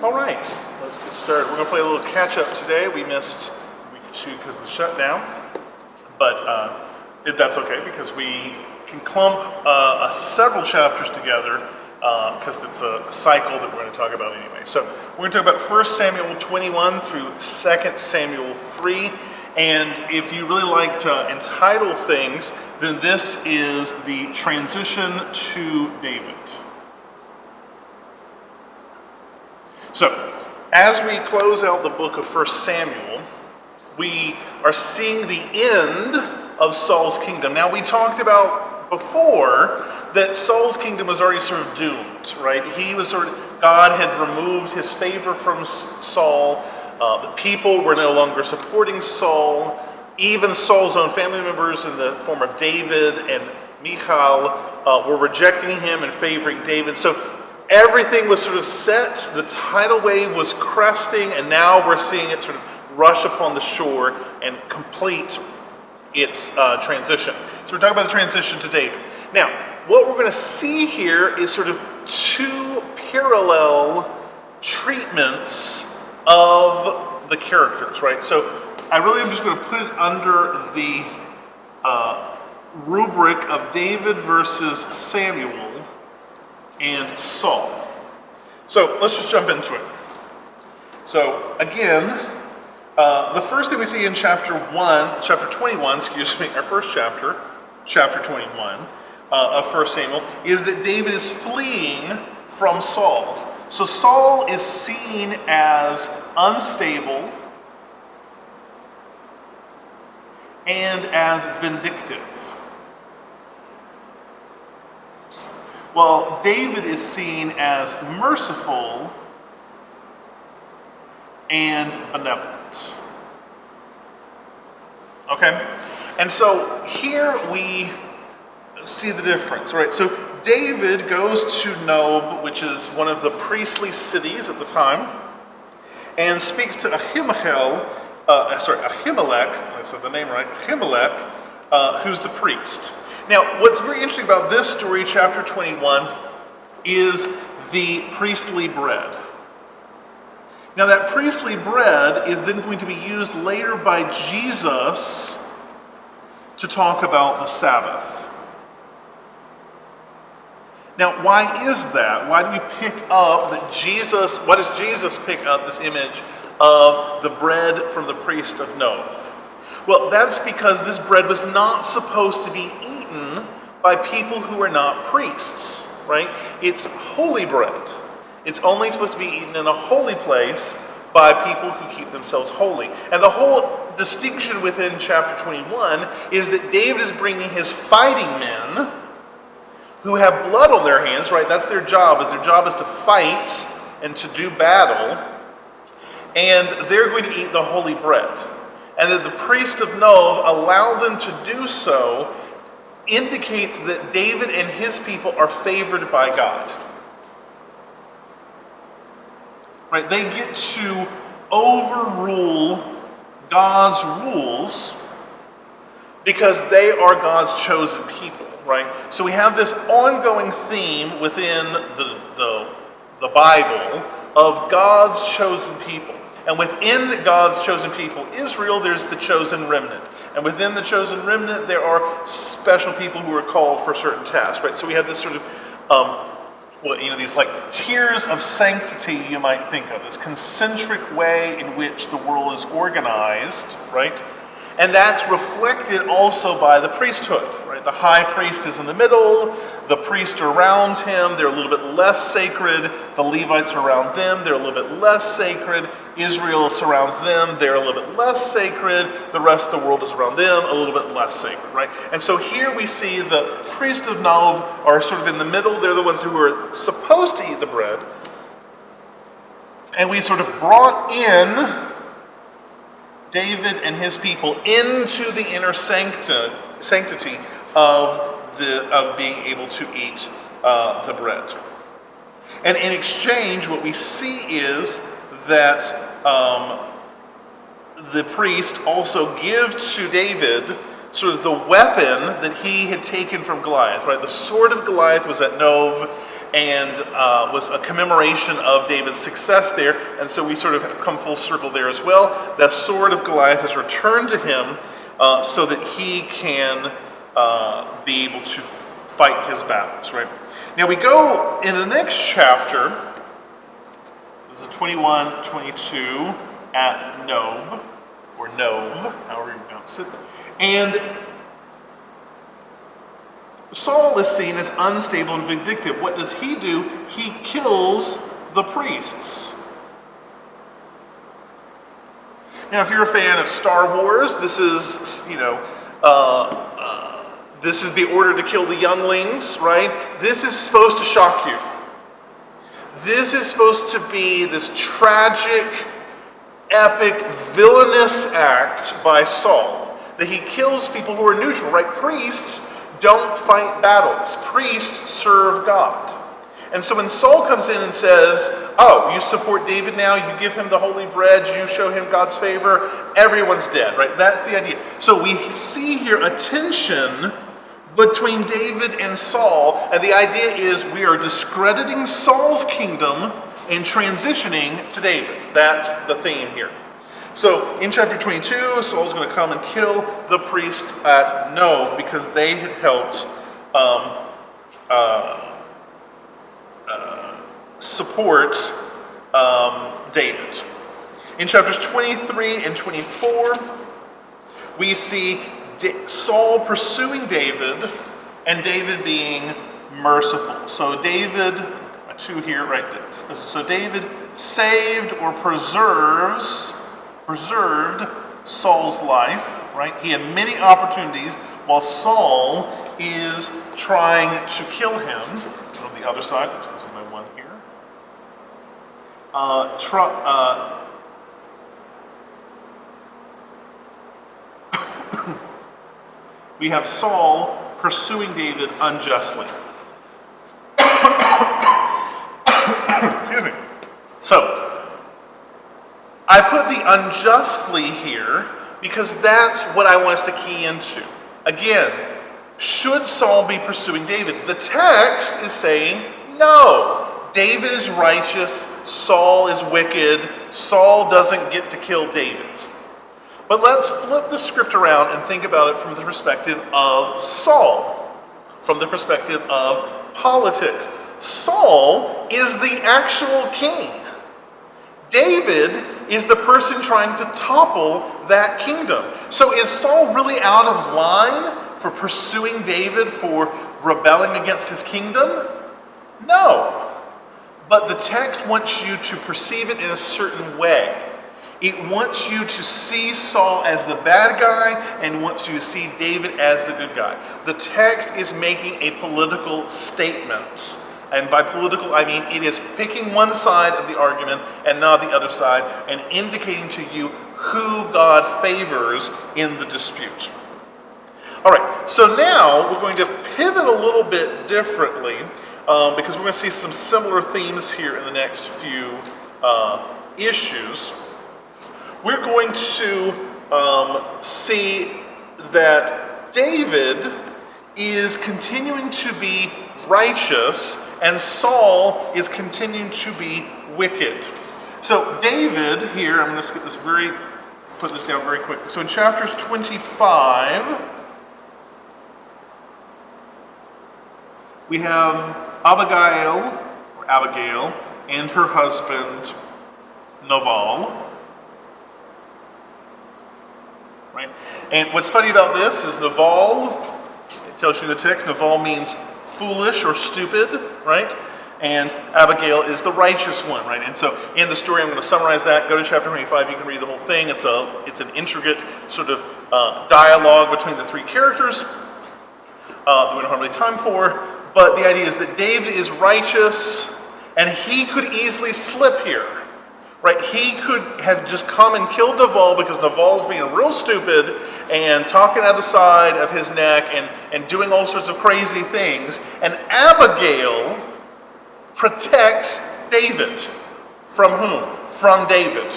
All right, let's get started. We're going to play a little catch-up today. We missed a week or two because of the shutdown, but that's okay because we can clump several chapters together because it's a cycle that we're going to talk about anyway. So we're going to talk about 1 Samuel 21 through 2 Samuel 3, and if you really like to entitle things, then this is the transition to David. So, as we close out the book of 1 Samuel, we are seeing the end of Saul's kingdom. Now, we talked about before that Saul's kingdom was already sort of doomed, right? God had removed his favor from Saul. The people were no longer supporting Saul. Even Saul's own family members in the form of David and Michal were rejecting him and favoring David. So, everything was sort of set, the tidal wave was cresting, and now we're seeing it sort of rush upon the shore and complete its transition. So we're talking about the transition to David. Now, what we're going to see here is sort of two parallel treatments of the characters, right? So I really am just going to put it under the rubric of David versus Samuel and Saul. So let's just jump into it. So again, the first thing we see in chapter 21, our first chapter, chapter 21 of 1 Samuel, is that David is fleeing from Saul. So Saul is seen as unstable and as vindictive, while David is seen as merciful and benevolent. Okay? And so here we see the difference, right? So David goes to Nob, which is one of the priestly cities at the time, and speaks to Ahimelech, I said the name right, Ahimelech, who's the priest. Now, what's very interesting about this story, chapter 21, is the priestly bread. Now, that priestly bread is then going to be used later by Jesus to talk about the Sabbath. Now, why is that? Why do we pick up why does Jesus pick up this image of the bread from the priest of Nob? Well, that's because this bread was not supposed to be eaten by people who are not priests, right? It's holy bread. It's only supposed to be eaten in a holy place by people who keep themselves holy. And the whole distinction within chapter 21 is that David is bringing his fighting men who have blood on their hands, right? That's their job. Their job is to fight and to do battle. And they're going to eat the holy bread. And that the priest of Nob allow them to do so indicates that David and his people are favored by God. Right? They get to overrule God's rules because they are God's chosen people, right? So we have this ongoing theme within the Bible of God's chosen people. And within God's chosen people, Israel, there's the chosen remnant. And within the chosen remnant, there are special people who are called for certain tasks, right? So we have this sort of, these like tiers of sanctity, you might think of, this concentric way in which the world is organized, right? And that's reflected also by the priesthood, right? The high priest is in the middle, the priests are around him, they're a little bit less sacred, the Levites are around them, they're a little bit less sacred, Israel surrounds them, they're a little bit less sacred, the rest of the world is around them, a little bit less sacred, right? And so here we see the priests of Nob are sort of in the middle, they're the ones who are supposed to eat the bread, and we sort of brought in David and his people into the inner sanctity of being able to eat the bread. And in exchange, what we see is that the priest also give to David sort of the weapon that he had taken from Goliath, right? The sword of Goliath was at Nov, and was a commemoration of David's success there, and so we sort of have come full circle there as well. That sword of Goliath is returned to him so that he can be able to fight his battles, right? Now we go in the next chapter, this is 21, 22, at Nob, or Nov, however you pronounce it, and Saul is seen as unstable and vindictive. What does he do? He kills the priests. Now, if you're a fan of Star Wars, this is, this is the order to kill the younglings, right? This is supposed to shock you. This is supposed to be this tragic, epic, villainous act by Saul, that he kills people who are neutral, right? Priests don't fight battles. Priests serve God. And so when Saul comes in and says, oh, you support David now, you give him the holy bread, you show him God's favor, everyone's dead, right? That's the idea. So we see here a tension between David and Saul, and the idea is we are discrediting Saul's kingdom and transitioning to David. That's the theme here. So in chapter 22, Saul's going to come and kill the priest at Nov because they had helped support David. In chapters 23 and 24, we see Saul pursuing David and David being merciful. So David, two here, right? So David saved or preserved Saul's life, right? He had many opportunities while Saul is trying to kill him. On the other side, oops, this is my one here. We have Saul pursuing David unjustly. Excuse me. So, I put the unjustly here because that's what I want us to key into. Again, should Saul be pursuing David? The text is saying no. David is righteous, Saul is wicked, Saul doesn't get to kill David. But let's flip the script around and think about it from the perspective of Saul, from the perspective of politics. Saul is the actual king. David is the person trying to topple that kingdom. So is Saul really out of line for pursuing David for rebelling against his kingdom? No. But the text wants you to perceive it in a certain way. It wants you to see Saul as the bad guy and wants you to see David as the good guy. The text is making a political statement. And by political, I mean it is picking one side of the argument and not the other side and indicating to you who God favors in the dispute. All right, so now we're going to pivot a little bit differently because we're going to see some similar themes here in the next few issues. We're going to see that David is continuing to be righteous and Saul is continuing to be wicked. So David here, I'm going to put this down very quickly. So in chapters 25, we have Abigail and her husband Nabal. Right? And what's funny about this is Nabal, it tells you in the text, Nabal means foolish or stupid, right? And Abigail is the righteous one, right? And so in the story, I'm going to summarize that. Go to chapter 25, you can read the whole thing. It's an intricate sort of dialogue between the three characters that we don't have really time for. But the idea is that David is righteous, and he could easily slip here. Right, he could have just come and killed Nabal because Nabal's being real stupid and talking out the side of his neck and doing all sorts of crazy things. And Abigail protects David. From whom? From David.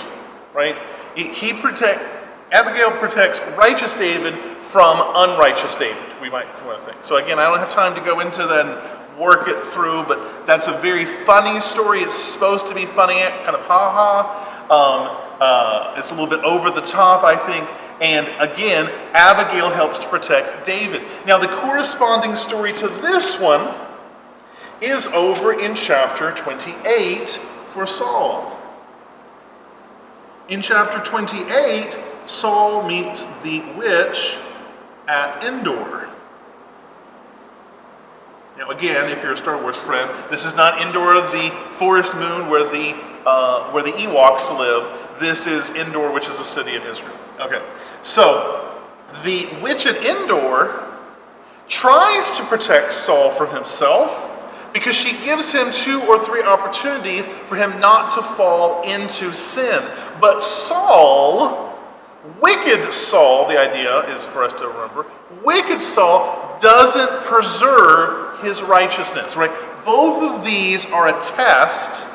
Right? Abigail protects righteous David from unrighteous David, we might want to think. So again, I don't have time to go into that and work it through, but that's a very funny story. It's supposed to be funny, kind of ha-ha. It's a little bit over the top, I think. And again, Abigail helps to protect David. Now, the corresponding story to this one is over in chapter 28 for Saul. In chapter 28, Saul meets the witch at Endor. Now again, if you're a Star Wars friend, this is not Endor, the forest moon where the Ewoks live. This is Endor, which is a city in Israel. Okay, so the witch at Endor tries to protect Saul from himself because she gives him 2 or 3 opportunities for him not to fall into sin. But Saul, wicked Saul, the idea is for us to remember, wicked Saul doesn't preserve his righteousness, right? Both of these are a test,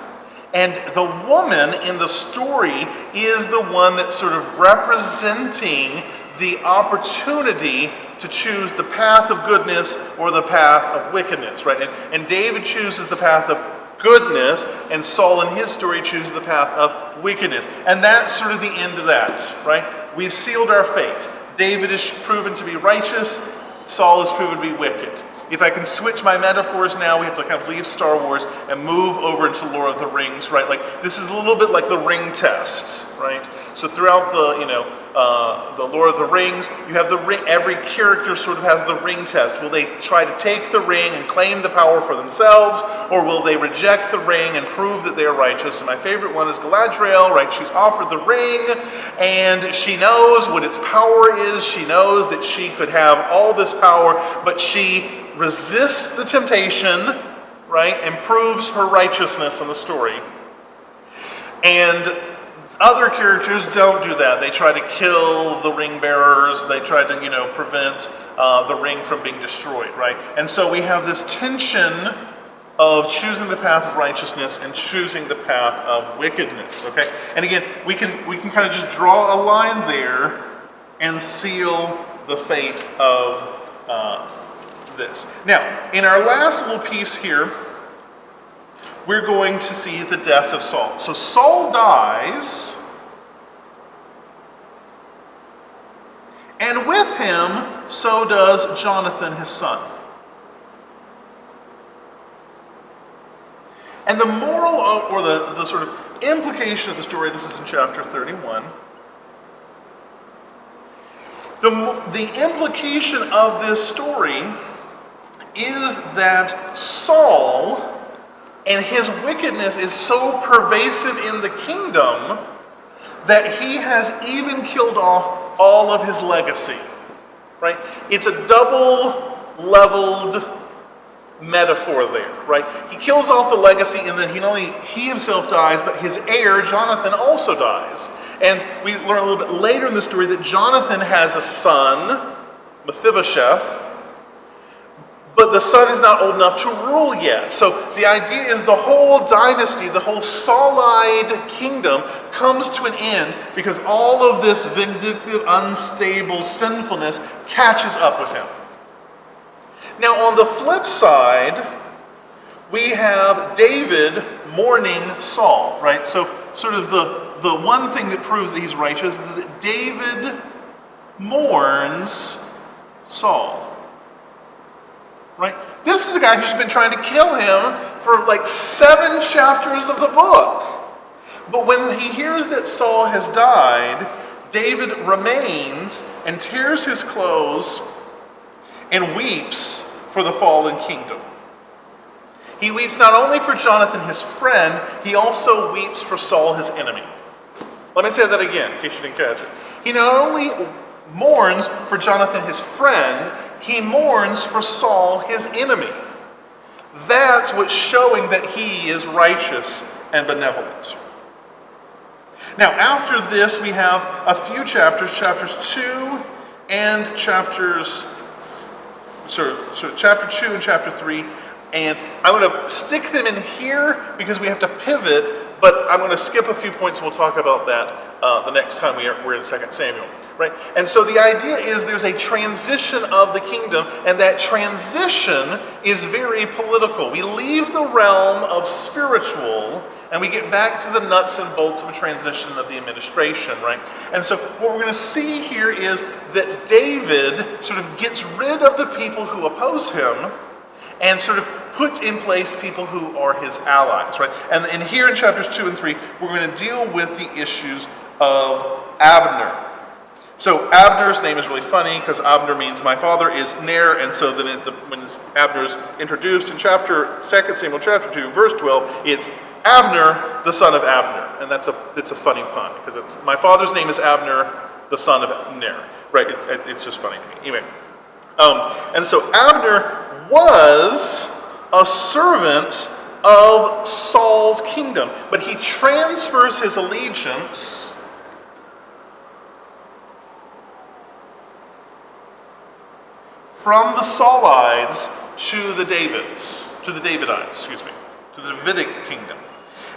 and the woman in the story is the one that's sort of representing the opportunity to choose the path of goodness or the path of wickedness, right? And David chooses the path of goodness, and Saul in his story chooses the path of wickedness. And that's sort of the end of that, right? We've sealed our fate. David is proven to be righteous. Saul is proven to be wicked. If I can switch my metaphors now, we have to kind of leave Star Wars and move over into Lord of the Rings, right? Like, this is a little bit like the ring test, right? So throughout the Lord of the Rings, you have the ring. Every character sort of has the ring test. Will they try to take the ring and claim the power for themselves, or will they reject the ring and prove that they are righteous? And my favorite one is Galadriel, right? She's offered the ring, and she knows what its power is. She knows that she could have all this power, but she resists the temptation, right, and proves her righteousness in the story. And other characters don't do that. They try to kill the ring bearers. They try to, prevent the ring from being destroyed, right? And so we have this tension of choosing the path of righteousness and choosing the path of wickedness, okay? And again, we can kind of just draw a line there and seal the fate of this. Now, in our last little piece here, we're going to see the death of Saul. So Saul dies, and with him, so does Jonathan, his son. And the moral or the sort of implication of the story, this is in chapter 31. The implication of this story is that Saul and his wickedness is so pervasive in the kingdom that he has even killed off all of his legacy, right? It's a double-leveled metaphor there, right? He kills off the legacy, and then not only he himself dies, but his heir, Jonathan, also dies. And we learn a little bit later in the story that Jonathan has a son, Mephibosheth, but the son is not old enough to rule yet. So the idea is the whole dynasty, the whole Saulide kingdom comes to an end because all of this vindictive, unstable sinfulness catches up with him. Now on the flip side, we have David mourning Saul, right? So sort of the one thing that proves that he's righteous is that David mourns Saul. Right? This is the guy who's been trying to kill him for like 7 chapters of the book. But when he hears that Saul has died, David remains and tears his clothes and weeps for the fallen kingdom. He weeps not only for Jonathan, his friend, he also weeps for Saul, his enemy. Let me say that again, in case you didn't catch it. He not only mourns for Jonathan, his friend, he mourns for Saul, his enemy. That's what's showing that he is righteous and benevolent. Now, after this, we have a few chapters, chapter 2 and chapter 3 And I'm going to stick them in here because we have to pivot, but I'm going to skip a few points and we'll talk about that the next time we're in 2 Samuel. Right? And so the idea is there's a transition of the kingdom, and that transition is very political. We leave the realm of spiritual, and we get back to the nuts and bolts of a transition of the administration, right? And so what we're going to see here is that David sort of gets rid of the people who oppose him, and sort of puts in place people who are his allies, right? And here in chapters 2 and 3, we're going to deal with the issues of Abner. So Abner's name is really funny because Abner means my father is Ner, and so then when Abner's introduced in 2 Samuel chapter 2, verse 12, it's Abner, the son of Abner. And it's a funny pun because it's my father's name is Abner, the son of Ner. Right? It's just funny to me. Anyway, and so Abner was a servant of Saul's kingdom, but he transfers his allegiance from the Saulites to the Davidites, to the Davidic kingdom.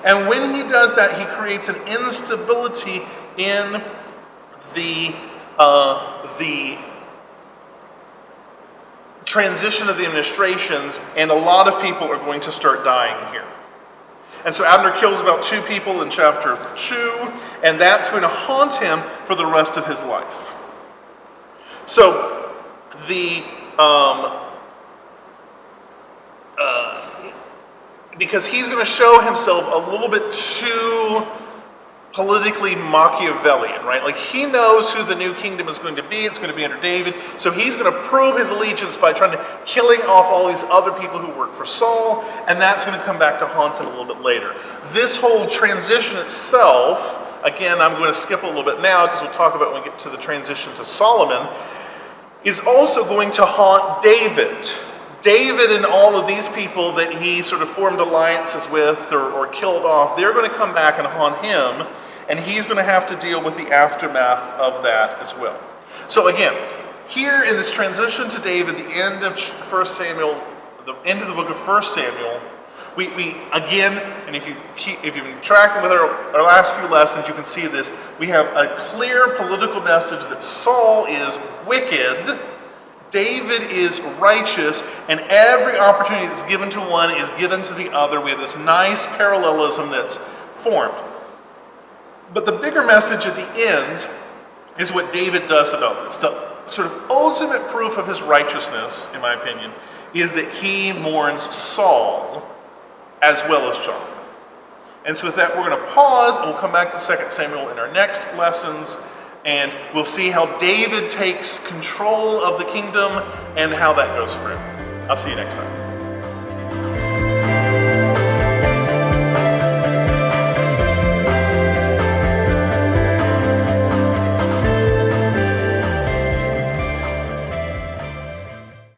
And when he does that, he creates an instability in the transition of the administrations, and a lot of people are going to start dying here. And so Abner kills about 2 people in chapter 2, and that's going to haunt him for the rest of his life. So because he's going to show himself a little bit too politically Machiavellian, right? Like he knows who the new kingdom is going to be. It's going to be under David. So he's going to prove his allegiance by trying to killing off all these other people who work for Saul, and that's going to come back to haunt him a little bit later. This whole transition itself, again, I'm going to skip a little bit now because we'll talk about when we get to the transition to Solomon, is also going to haunt David. David and all of these people that he sort of formed alliances with or killed off, they're going to come back and haunt him, and he's going to have to deal with the aftermath of that as well. So again, here in this transition to David, the end of 1 Samuel, the end of the book of 1 Samuel, we again, and if you've been tracking with our last few lessons, you can see this. We have a clear political message that Saul is wicked, David is righteous, and every opportunity that's given to one is given to the other. We have this nice parallelism that's formed. But the bigger message at the end is what David does about this. The sort of ultimate proof of his righteousness, in my opinion, is that he mourns Saul as well as Jonathan. And so with that, we're going to pause, and we'll come back to 2 Samuel in our next lessons, and we'll see how David takes control of the kingdom and how that goes through. I'll see you next time.